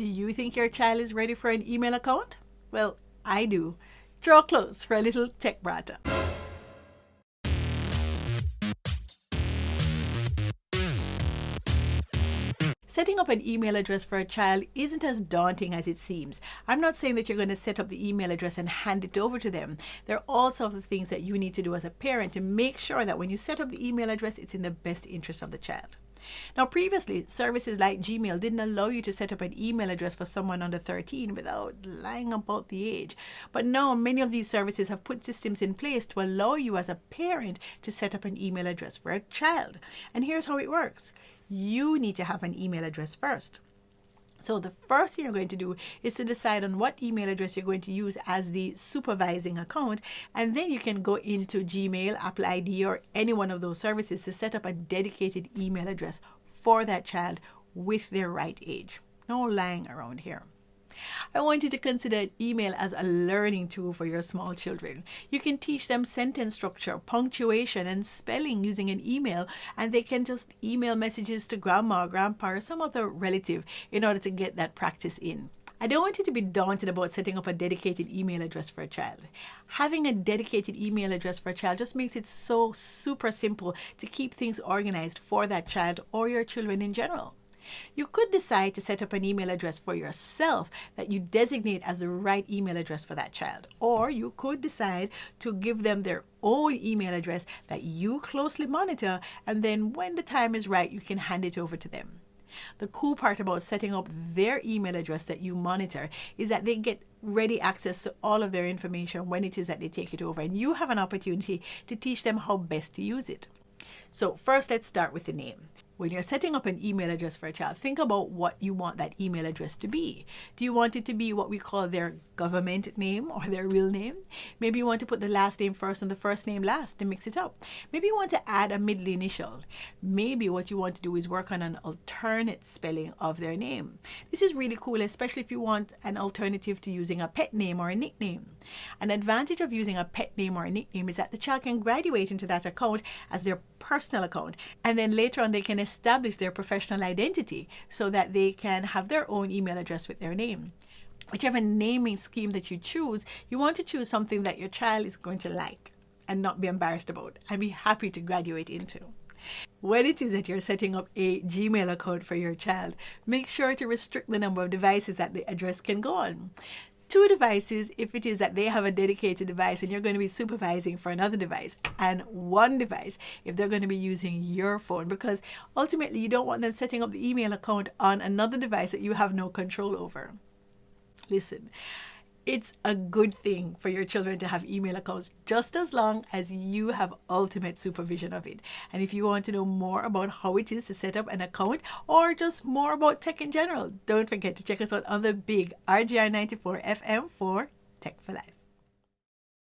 Do you think your child is ready for an email account? Well, I do. Draw close for a little tech brata. Setting up an email address for a child isn't as daunting as it seems. I'm not saying that you're going to set up the email address and hand it over to them. There are all sorts of things that you need to do as a parent to make sure that when you set up the email address, it's in the best interest of the child. Now, previously, services like Gmail didn't allow you to set up an email address for someone under 13 without lying about the age. But now, many of these services have put systems in place to allow you as a parent to set up an email address for a child. And here's how it works. You need to have an email address first. So the first thing you're going to do is to decide on what email address you're going to use as the supervising account, and then you can go into Gmail, Apple ID, or any one of those services to set up a dedicated email address for that child with their right age. No lying around here. I want you to consider email as a learning tool for your small children. You can teach them sentence structure, punctuation, and spelling using an email, and they can just email messages to grandma or grandpa or some other relative in order to get that practice in. I don't want you to be daunted about setting up a dedicated email address for a child. Having a dedicated email address for a child just makes it so super simple to keep things organized for that child or your children in general. You could decide to set up an email address for yourself that you designate as the right email address for that child. Or you could decide to give them their own email address that you closely monitor, and then when the time is right, you can hand it over to them. The cool part about setting up their email address that you monitor is that they get ready access to all of their information when it is that they take it over, and you have an opportunity to teach them how best to use it. So first, let's start with the name. When you're setting up an email address for a child, think about what you want that email address to be. Do you want it to be what we call their government name or their real name? Maybe you want to put the last name first and the first name last to mix it up. Maybe you want to add a middle initial. Maybe what you want to do is work on an alternate spelling of their name. This is really cool, especially if you want an alternative to using a pet name or a nickname. An advantage of using a pet name or a nickname is that the child can graduate into that account as their personal account, and then later on they can establish their professional identity so that they can have their own email address with their name. Whichever naming scheme that you choose, you want to choose something that your child is going to like and not be embarrassed about and be happy to graduate into. When it is that you're setting up a Gmail account for your child, make sure to restrict the number of devices that the address can go on. 2 devices if it is that they have a dedicated device and you're going to be supervising for another device, and 1 device if they're going to be using your phone, because ultimately you don't want them setting up the email account on another device that you have no control over. Listen, it's a good thing for your children to have email accounts just as long as you have ultimate supervision of it. And if you want to know more about how it is to set up an account or just more about tech in general, don't forget to check us out on the big RGR 94 FM for Tech for Life.